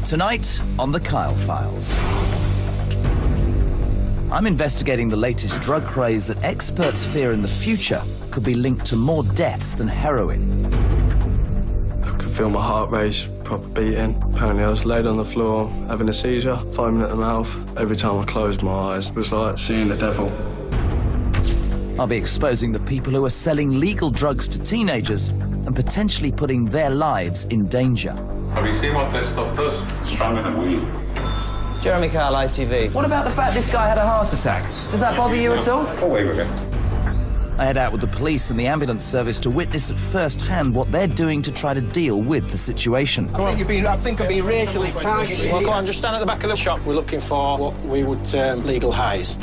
Tonight on The Kyle Files. I'm investigating the latest drug craze that experts fear in the future could be linked to more deaths than heroin. I could feel my heart race, proper beating. Apparently I was laid on the floor, having a seizure, foaming at the mouth. Every time I closed my eyes, it was like seeing the devil. I'll be exposing the people who are selling legal drugs to teenagers and potentially putting their lives in danger. Have you seen what this stuff does? It's stronger than weed. Jeremy Kyle, ITV. What about the fact this guy had a heart attack? Does that bother you at all? Go away with it. I head out with the police and the ambulance service to witness at first hand what they're doing to try to deal with the situation. I think I've been racially targeted. Well, go on, just stand at the back of the shop. We're looking for what we would term legal highs.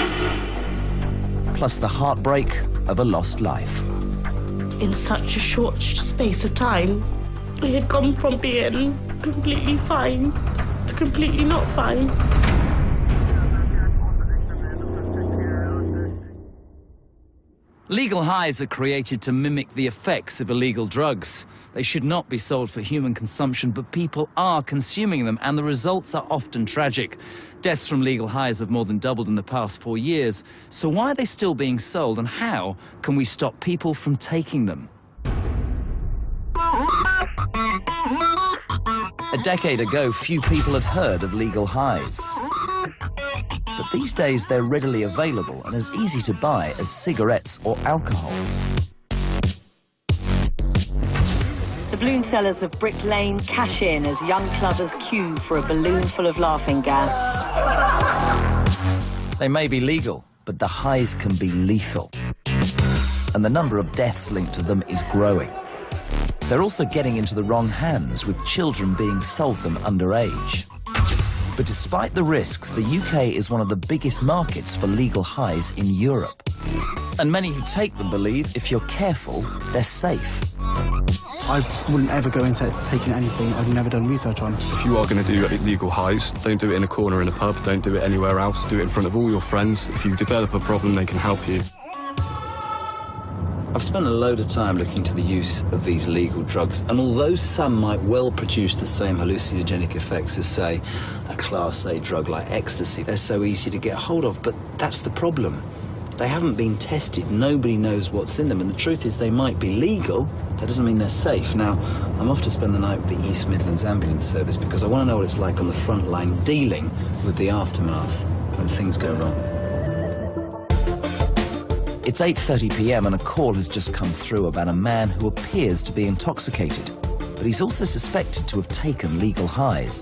Plus the heartbreak of a lost life. In such a short space of time, he had gone from being completely fine to completely not fine. Legal highs are created to mimic the effects of illegal drugs. They should not be sold for human consumption, but people are consuming them, and the results are often tragic. Deaths from legal highs have more than doubled in the past 4 years. So why are they still being sold, and how can we stop people from taking them? A decade ago, few people had heard of legal highs. But these days, they're readily available and as easy to buy as cigarettes or alcohol. The balloon sellers of Brick Lane cash in as young clubbers queue for a balloon full of laughing gas. They may be legal, but the highs can be lethal. And the number of deaths linked to them is growing. They're also getting into the wrong hands, with children being sold them underage. But despite the risks, the UK is one of the biggest markets for legal highs in Europe. And many who take them believe if you're careful, they're safe. I wouldn't ever go into taking anything I've never done research on. If you are going to do illegal highs, don't do it in a corner in a pub, don't do it anywhere else, do it in front of all your friends. If you develop a problem, they can help you. I've spent a load of time looking into the use of these legal drugs, and although some might well produce the same hallucinogenic effects as, say, a Class A drug like ecstasy, they're so easy to get hold of. But that's the problem. They haven't been tested. Nobody knows what's in them. And the truth is, they might be legal. That doesn't mean they're safe. Now, I'm off to spend the night with the East Midlands Ambulance Service because I want to know what it's like on the front line dealing with the aftermath when things go wrong. It's 8:30 p.m. and a call has just come through about a man who appears to be intoxicated, but he's also suspected to have taken legal highs.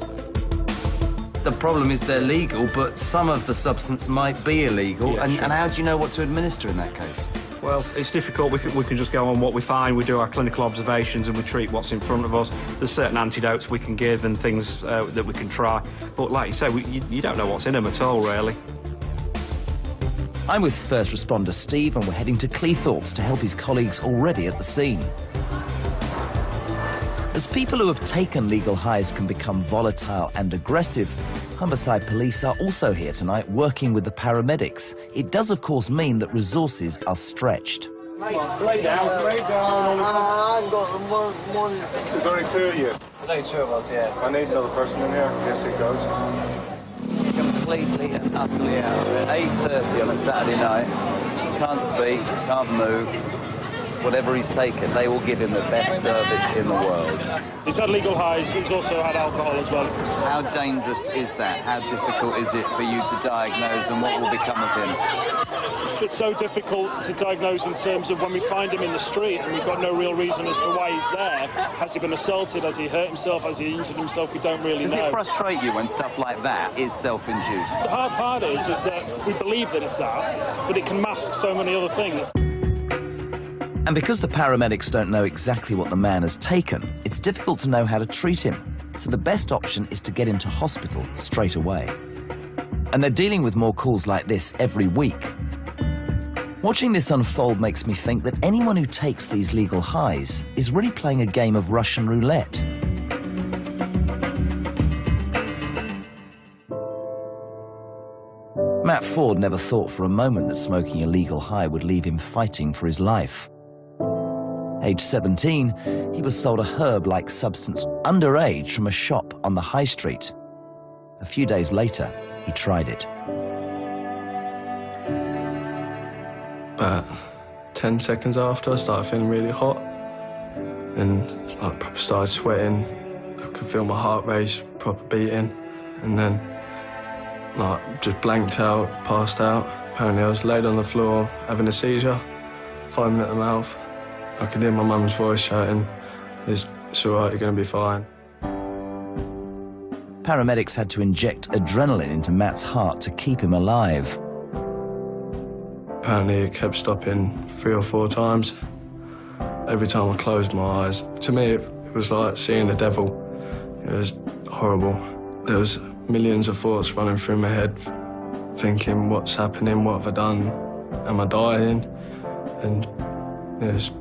The problem is they're legal, but some of the substance might be illegal. Yeah, and sure. how do you know what to administer in that case? Well, it's difficult. We can just go on what we find. We do our clinical observations and we treat what's in front of us. There's certain antidotes we can give and things that we can try. But like you say, you don't know what's in them at all, really. I'm with first responder Steve, and we're heading to Cleethorpes to help his colleagues already at the scene. As people who have taken legal highs can become volatile and aggressive, Humberside Police are also here tonight working with the paramedics. It does, of course, mean that resources are stretched. Lay down. Lay down. I've got one. There's only two of you. There's only two of us, yeah. I need another person in here. Yes, it goes. Completely and utterly out of it. 8:30 on a Saturday night. Can't speak, can't move. Whatever he's taken, they will give him the best service in the world. He's had legal highs, he's also had alcohol as well. How dangerous is that? How difficult is it for you to diagnose, and what will become of him? It's so difficult to diagnose in terms of when we find him in the street and we've got no real reason as to why he's there. Has he been assaulted? Has he hurt himself? Has he injured himself? We don't really know. Does it frustrate you when stuff like that is self-induced? The hard part is that we believe that it's that, but it can mask so many other things. And because the paramedics don't know exactly what the man has taken, it's difficult to know how to treat him. So the best option is to get him to hospital straight away. And they're dealing with more calls like this every week. Watching this unfold makes me think that anyone who takes these legal highs is really playing a game of Russian roulette. Matt Ford never thought for a moment that smoking a legal high would leave him fighting for his life. Age 17, he was sold a herb-like substance underage from a shop on the high street. A few days later, he tried it. About 10 seconds after, I started feeling really hot. And I proper started sweating. I could feel my heart race proper beating. And then like just blanked out, passed out. Apparently I was laid on the floor having a seizure, foaming at the mouth. I could hear my mum's voice shouting, it's all right, you're going to be fine. Paramedics had to inject adrenaline into Matt's heart to keep him alive. Apparently it kept stopping 3 or 4 times. Every time I closed my eyes. To me, it was like seeing the devil. It was horrible. There was millions of thoughts running through my head, thinking, what's happening, what have I done, am I dying? And it was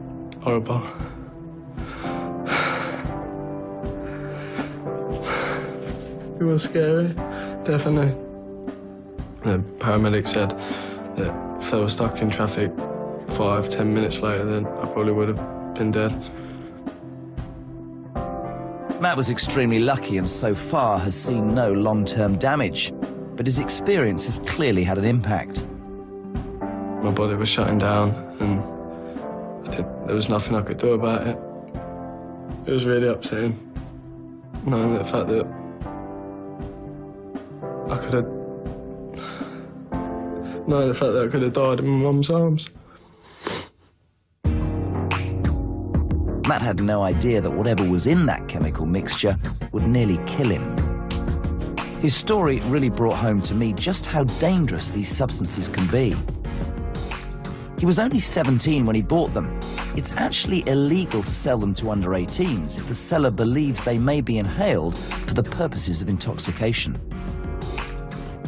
horrible. It was scary, definitely. The paramedic said that if I was stuck in traffic 5-10 minutes later, then I probably would have been dead. Matt was extremely lucky and so far has seen no long-term damage, but his experience has clearly had an impact. My body was shutting down and there was nothing I could do about it. It was really upsetting, knowing the fact that I could have died in my mum's arms. Matt had no idea that whatever was in that chemical mixture would nearly kill him. His story really brought home to me just how dangerous these substances can be. He was only 17 when he bought them. It's actually illegal to sell them to under 18s if the seller believes they may be inhaled for the purposes of intoxication.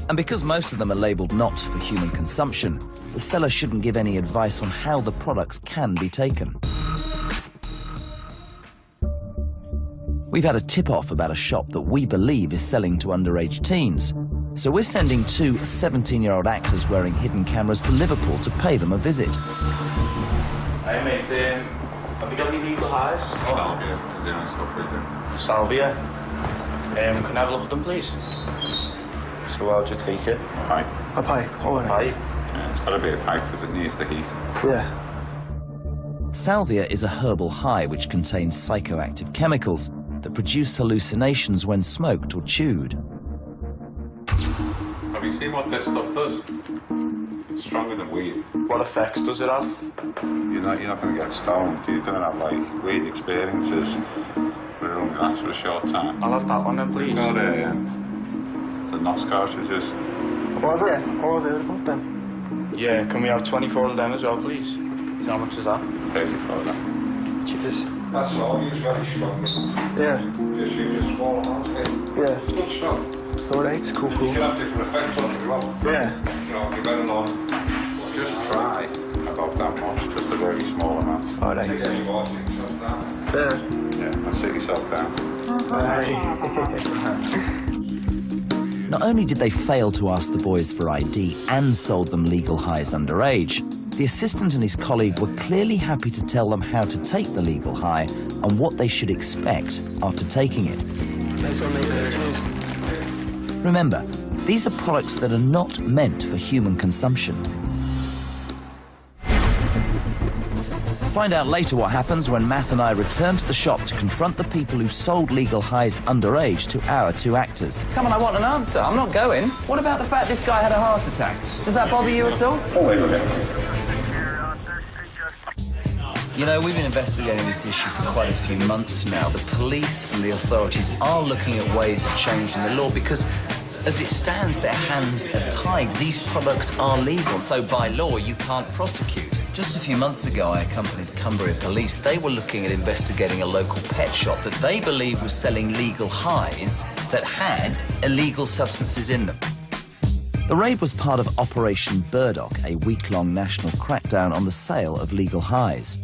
And because most of them are labelled not for human consumption, the seller shouldn't give any advice on how the products can be taken. We've had a tip-off about a shop that we believe is selling to underage teens. So we're sending 2 17-year-old actors wearing hidden cameras to Liverpool to pay them a visit. Hey mate, have you got any legal highs? Salvia. Can I have a look at them, please? So how'd you take it? Pipe. A pipe. Oh, Pipe? Yeah, it's got to be a pipe because it needs the heat. Yeah. Salvia is a herbal high which contains psychoactive chemicals that produce hallucinations when smoked or chewed. Have you seen what this stuff does? It's stronger than weed. What effects does it have? You're not going to get stoned. You're going to have like weed experiences with it for a short time. I'll have that one then, please. Go there, yeah. The NOS cartridges. What about them? Yeah, can we have 24 of them as well, please? How much is that? Basic for that. Cheers. That's all. Use very strong. Yeah. Just use a small amount. Yeah. It's good stuff. All right, cool. You can have different effects on it as well. Yeah. You know, you better not just try about that much, just a very small amount. All right. Sit yourself down. Yeah. Yeah, and sit yourself down. Not only did they fail to ask the boys for ID and sold them legal highs underage, the assistant and his colleague were clearly happy to tell them how to take the legal high and what they should expect after taking it. Nice one, mate. Cheers. Remember, these are products that are not meant for human consumption. Find out later what happens when Matt and I return to the shop to confront the people who sold legal highs underage to our 2 actors. Come on, I want an answer. I'm not going. What about the fact this guy had a heart attack? Does that bother you at all? Oh, wait a minute. You know, we've been investigating this issue for quite a few months now. The police and the authorities are looking at ways of changing the law because, as it stands, their hands are tied. These products are legal, so by law you can't prosecute. Just a few months ago, I accompanied Cumbria Police. They were looking at investigating a local pet shop that they believe was selling legal highs that had illegal substances in them. The raid was part of Operation Burdock, a week-long national crackdown on the sale of legal highs.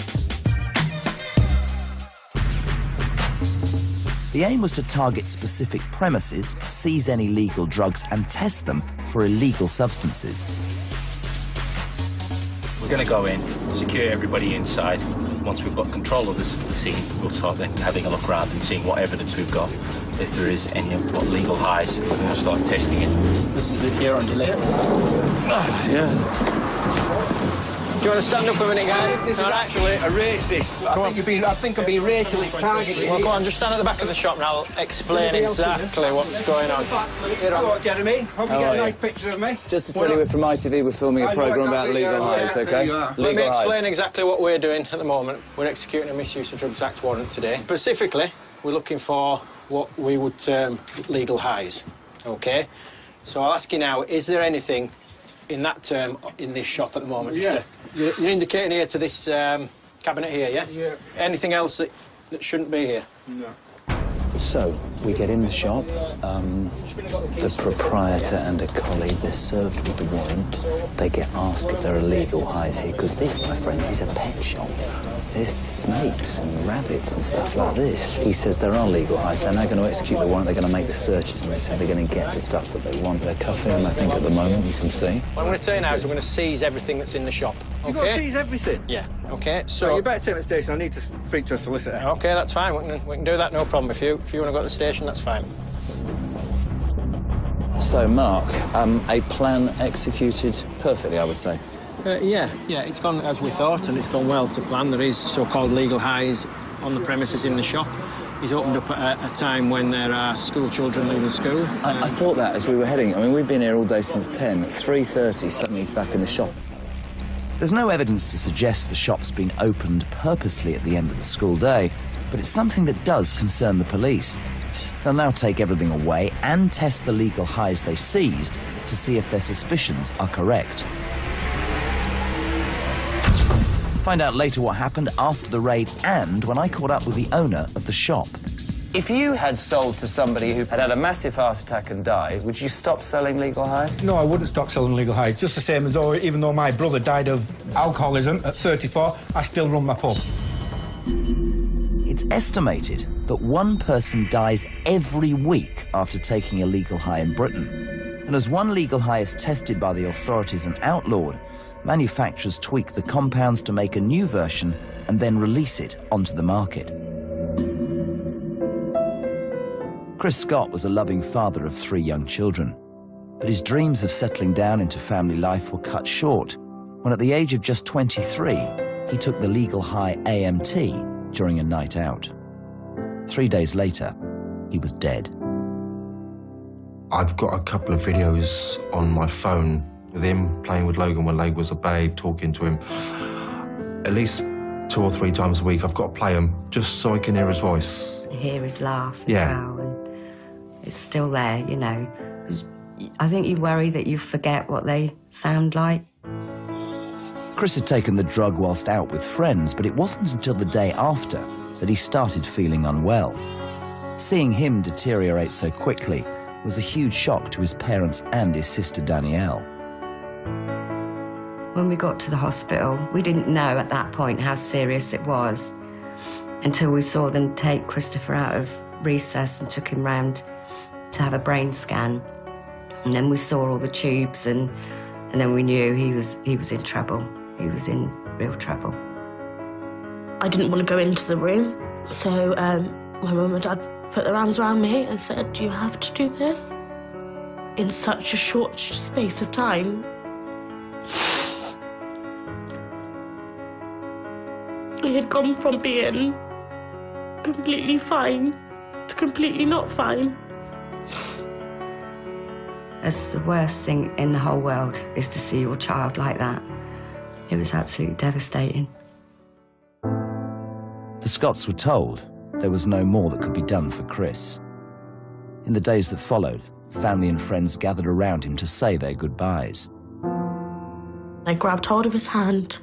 The aim was to target specific premises, seize any legal drugs and test them for illegal substances. We're going to go in, secure everybody inside, once we've got control of the scene, we'll start then having a look around and seeing what evidence we've got. If there is any legal highs, we're going to start testing it. This is it here on your left. Yeah. Do you want to stand up a minute, guys? This is actually a race, this. I think I'm being racially targeted. Well, go on, just stand at the back of the shop and I'll explain exactly what's going on. Hello, Jeremy. Hope you get a nice picture of me. Just to tell you, we're from ITV, we're filming a programme about legal highs, OK? Let me explain exactly what we're doing at the moment. We're executing a Misuse of Drugs Act warrant today. Specifically, we're looking for what we would term legal highs, OK? So I'll ask you now, is there anything in that term in this shop at the moment? Yeah. You're indicating here to this cabinet here, yeah? Yeah. Anything else that shouldn't be here? No. So, we get in the shop, the proprietor and a colleague, they're served with the warrant. They get asked if there are legal highs here, because this, my friends, is a pet shop. There's snakes and rabbits and stuff like this. He says there are legal highs. They're now going to execute the warrant, they're going to make the searches, and they say they're going to get the stuff that they want. They're cuffing them, I think, at the moment, you can see. What I'm going to tell you now is we're going to seize everything that's in the shop, OK? You've got to seize everything? Yeah, OK, so... Right, you better take me to the station. I need to speak to a solicitor. OK, that's fine. We can do that, no problem. If you want to go to the station, that's fine. So, Mark, a plan executed perfectly, I would say. Yeah, it's gone as we thought, and it's gone well to plan. There is so-called legal highs on the premises in the shop. He's opened up at a time when there are school children leaving school. I thought that as we were heading. I mean, we've been here all day since 10. At 3:30, suddenly he's back in the shop. There's no evidence to suggest the shop's been opened purposely at the end of the school day, but it's something that does concern the police. They'll now take everything away and test the legal highs they seized to see if their suspicions are correct. Find out later what happened after the raid and when I caught up with the owner of the shop. If you had sold to somebody who had had a massive heart attack and died, would you stop selling legal highs? No, I wouldn't stop selling legal highs. Just the same as though, even though my brother died of alcoholism at 34, I still run my pub. It's estimated that one person dies every week after taking a legal high in Britain. And as one legal high is tested by the authorities and outlawed, manufacturers tweak the compounds to make a new version and then release it onto the market. Chris Scott was a loving father of 3 young children, but his dreams of settling down into family life were cut short when at the age of just 23, he took the legal high AMT during a night out. 3 days later, he was dead. I've got a couple of videos on my phone with him playing with Logan when Logan was a babe, talking to him at least 2 or 3 times a week. I've got to play them just so I can hear his voice. Hear his laugh as Yeah. well, and it's still there, you know. 'Cause I think you worry that you forget what they sound like. Chris had taken the drug whilst out with friends, but it wasn't until the day after that he started feeling unwell. Seeing him deteriorate so quickly was a huge shock to his parents and his sister Danielle. When we got to the hospital, we didn't know at that point how serious it was until we saw them take Christopher out of recess and took him round to have a brain scan. And then we saw all the tubes, and then we knew he was in trouble. He was in real trouble. I didn't want to go into the room, so my mum and dad put their arms around me and said, "Do you have to do this?" In such a short space of time. He had gone from being completely fine to completely not fine. That's the worst thing in the whole world, is to see your child like that. It was absolutely devastating. The Scotts were told there was no more that could be done for Chris. In the days that followed, family and friends gathered around him to say their goodbyes. I grabbed hold of his hand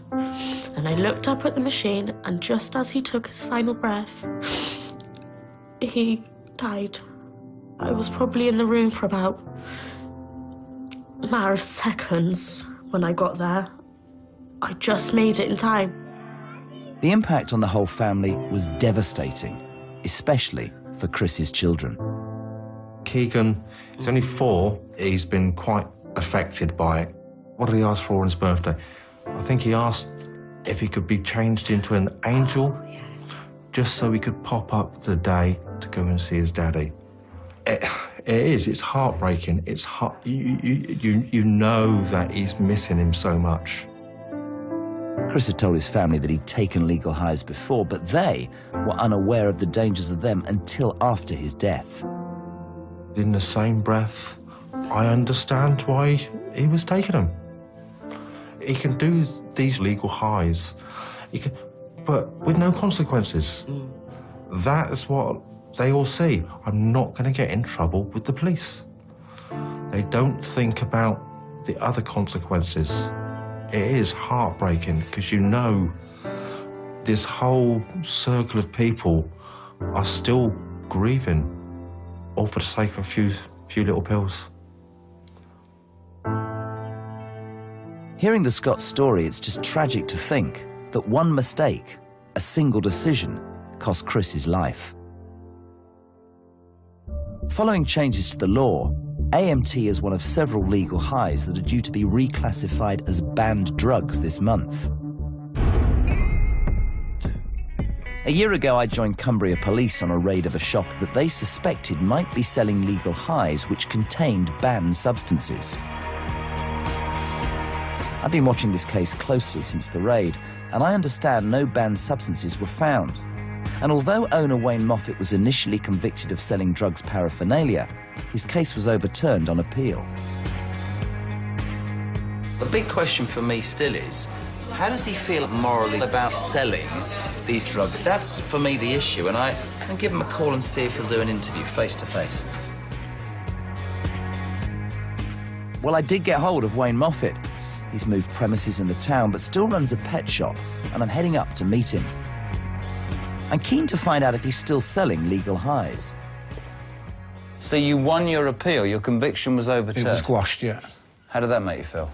and I looked up at the machine, and just as he took his final breath, he died. I was probably in the room for about a matter of seconds when I got there. I just made it in time. The impact on the whole family was devastating, especially for Chris's children. Keegan, he's only 4. He's been quite affected by it. What did he ask for on his birthday? I think he asked if he could be changed into an angel, just so he could pop up the day to go and see his daddy. It's heartbreaking. It's you know that he's missing him so much. Chris had told his family that he'd taken legal highs before, but they were unaware of the dangers of them until after his death. In the same breath, I understand why he was taking them. He can do these legal highs, but with no consequences. That is what they all see. I'm not going to get in trouble with the police. They don't think about the other consequences. It is heartbreaking because you know this whole circle of people are still grieving, all for the sake of a few little pills. Hearing the Scott story, it's just tragic to think that one mistake, a single decision, cost Chris his life. Following changes to the law, AMT is one of several legal highs that are due to be reclassified as banned drugs this month. A year ago, I joined Cumbria Police on a raid of a shop that they suspected might be selling legal highs which contained banned substances. I've been watching this case closely since the raid, and I understand no banned substances were found. And although owner Wayne Moffat was initially convicted of selling drugs paraphernalia, his case was overturned on appeal. The big question for me still is, how does he feel morally about selling these drugs? That's, for me, the issue, and I can give him a call and see if he'll do an interview face-to-face. Well, I did get hold of Wayne Moffat. He's moved premises in the town, but still runs a pet shop, and I'm heading up to meet him. I'm keen to find out if he's still selling legal highs. So you won your appeal, your conviction was overturned? It was squashed, yeah. How did that make you feel?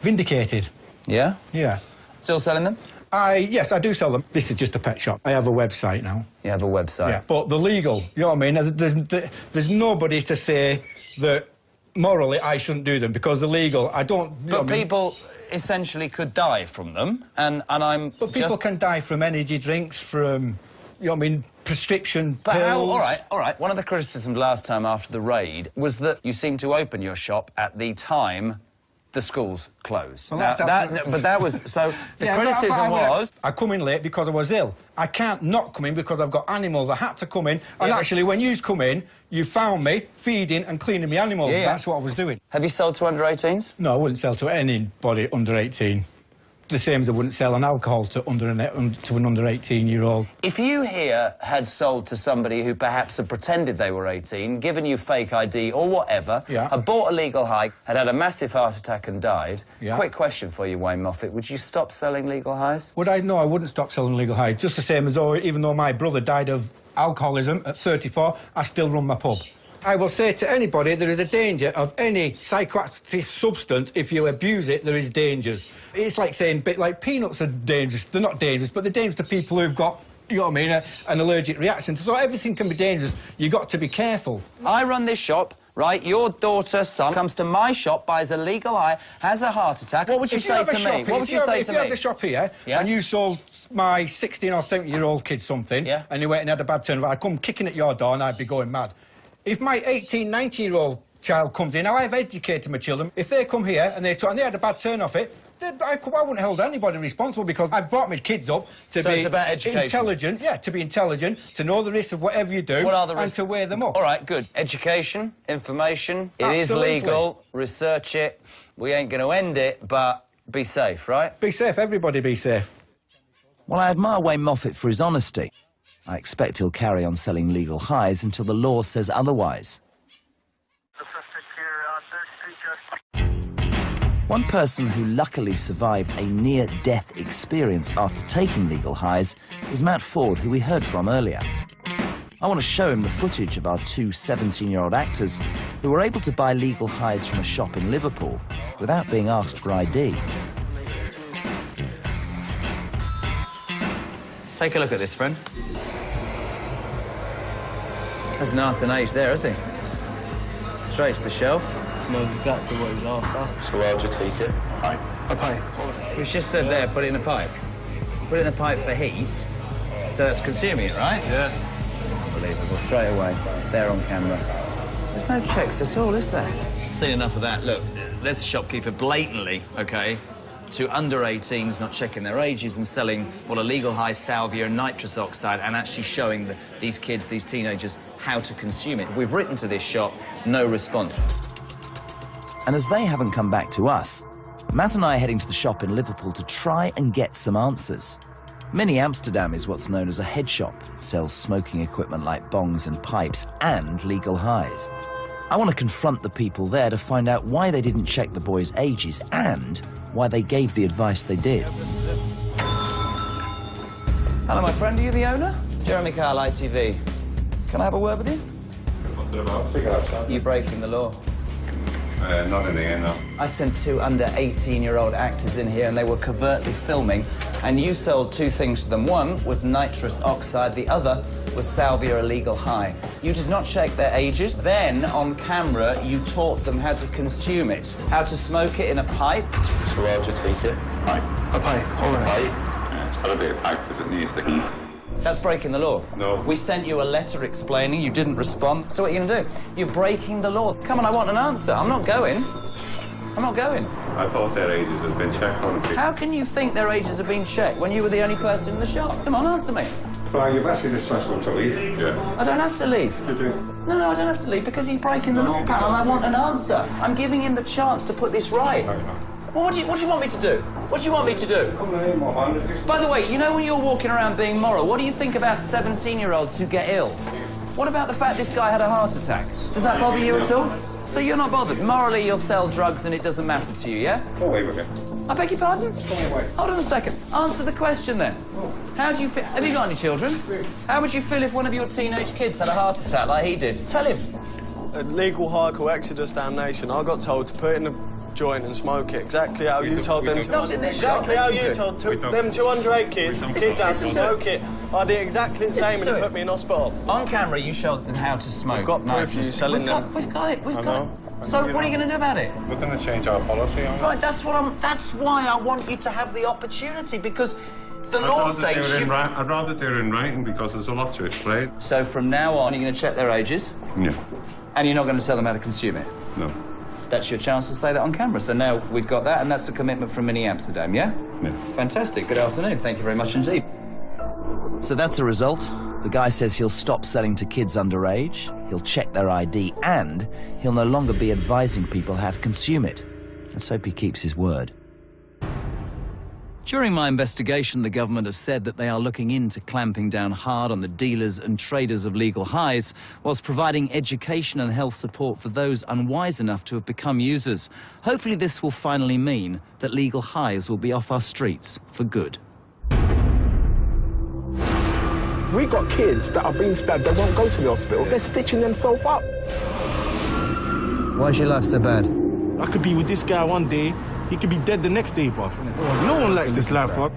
Vindicated. Yeah? Yeah. Still selling them? Yes, I do sell them. This is just a pet shop. I have a website now. You have a website? Yeah, but the legal, you know what I mean? There's nobody to say that morally I shouldn't do them, because the legal, I don't... But people essentially could die from them, and I'm But people can die from energy drinks, from, you know what I mean, prescription But pills. how, all right. One of the criticisms last time after the raid was that you seemed to open your shop at the time the schools closed. Well, but that was... So the criticism was... I come in late because I was ill. I can't not come in because I've got animals. I had to come in. And actually, when you come in, you found me feeding and cleaning my animals. Yeah. That's what I was doing. Have you sold to under-18s? No, I wouldn't sell to anybody under 18. The same as I wouldn't sell an alcohol to an under 18-year-old. If you here had sold to somebody who perhaps had pretended they were 18, given you fake ID or whatever, had bought a legal high, had had a massive heart attack and died, quick question for you, Wayne Moffat, would you stop selling legal highs? Would I? No, I wouldn't stop selling legal highs. Just the same as though, even though my brother died of alcoholism at 34, I still run my pub. I will say to anybody, there is a danger of any psychoactive substance. If you abuse it, there is dangers. It's like saying, like, peanuts are dangerous. They're not dangerous, but they're dangerous to people who've got, you know what I mean, an allergic reaction. So everything can be dangerous. You've got to be careful. I run this shop, right? Your daughter, son, comes to my shop, buys a legal high, has a heart attack. What would you say to me? What would you say to me? If you had the shop here, and you sold my 16 or 17-year-old kid something, and he went and had a bad turn, I'd come kicking at your door and I'd be going mad. If my 18, 19-year-old child comes in, now I've educated my children, if they come here and they had a bad turn off it, I wouldn't hold anybody responsible, because I've brought my kids up to be intelligent, to be intelligent, to know the risks of whatever you do, and to weigh them up. All right, good. Education, information, it is legal, research it. We ain't going to end it, but be safe, right? Be safe, everybody be safe. Well, I admire Wayne Moffat for his honesty. I expect he'll carry on selling legal highs until the law says otherwise. One person who luckily survived a near-death experience after taking legal highs is Matt Ford, who we heard from earlier. I want to show him the footage of our two 17-year-old actors who were able to buy legal highs from a shop in Liverpool without being asked for ID. Let's take a look at this, friend. Has Nathan age there, has he? Straight to the shelf. Knows exactly what he's after. So how'd you take it? A pipe. We've just said there, put it in a pipe. Put it in a pipe for heat, so that's consuming it, right? Yeah. Unbelievable. Straight away, there on camera. There's no checks at all, is there? Seen enough of that. Look, there's a shopkeeper blatantly, OK, to under 18s not checking their ages and selling what are legal high salvia and nitrous oxide and actually showing these kids, these teenagers, how to consume it. We've written to this shop, no response. And as they haven't come back to us, Matt and I are heading to the shop in Liverpool to try and get some answers. Mini Amsterdam is what's known as a head shop. It sells smoking equipment like bongs and pipes and legal highs. I want to confront the people there to find out why they didn't check the boys' ages and why they gave the advice they did. Hello, my friend. Are you the owner? Jeremy Kyle, ITV. Can I have a word with you? What's it about? Figure out something. You breaking the law? Not in the end, no. I sent 2 under 18-year-old actors in here and they were covertly filming, and you sold 2 things to them. One was nitrous oxide, the other was salvia illegal high. You did not check their ages. Then, on camera, you taught them how to consume it, how to smoke it in a pipe. So how'd you take it? Pipe. A pipe, all right. Pipe? Yeah, it's got to be a pipe because it needs the heat. That's breaking the law. No. We sent you a letter explaining, you didn't respond. So what are you going to do? You're breaking the law. Come on, I want an answer. I'm not going. I'm not going. I thought their ages had been checked on. How can you think their ages have been checked when you were the only person in the shop? Come on, answer me. Well, you've actually just asked them to leave. Yeah. I don't have to leave. You do. No, I don't have to leave because he's breaking the law, pal, and I want an answer. I'm giving him the chance to put this right. Well, what do you want me to do? What do you want me to do? By the way, you know when you're walking around being moral, what do you think about 17-year-olds who get ill? What about the fact this guy had a heart attack? Does that bother you at all? So you're not bothered. Morally, you'll sell drugs and it doesn't matter to you, yeah? Go away with it. I beg your pardon? Hold on a second. Answer the question then. How do you feel? Have you got any children? How would you feel if one of your teenage kids had a heart attack like he did? Tell him. A legal high called Exodus Damnation. I got told to put it in a joint and smoke it. Exactly how you told them. Exactly how you told them 208 kids how to smoke it. I did exactly the same and it put me in hospital. On camera, you showed them how to smoke. We've got proof of you selling them. We've got it. We've got it. So what are you going to do about it? We're going to change our policy on it. Right, that's why I want you to have the opportunity, because the law states I'd rather do it in writing because there's a lot to explain. So from now on, you're going to check their ages? Yeah. And you're not going to tell them how to consume it? No. That's your chance to say that on camera. So now we've got that, and that's a commitment from Mini Amsterdam, yeah? Yeah. Fantastic. Good afternoon. Thank you very much indeed. So that's the result. The guy says he'll stop selling to kids underage, he'll check their ID, and he'll no longer be advising people how to consume it. Let's hope he keeps his word. During my investigation, the government have said that they are looking into clamping down hard on the dealers and traders of legal highs, whilst providing education and health support for those unwise enough to have become users. Hopefully this will finally mean that legal highs will be off our streets for good. We got kids that are being stabbed that won't go to the hospital. They're stitching themselves up. Why is your life so bad? I could be with this guy one day, he could be dead the next day, bruv. No one likes this life, bruv.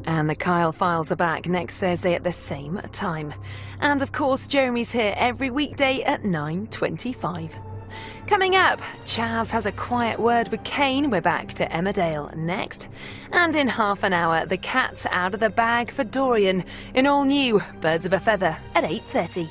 And the Kyle Files are back next Thursday at the same time. And of course, Jeremy's here every weekday at 9:25. Coming up, Chaz has a quiet word with Kane. We're back to Emmerdale next. And in half an hour, the cat's out of the bag for Dorian in all new Birds of a Feather at 8:30.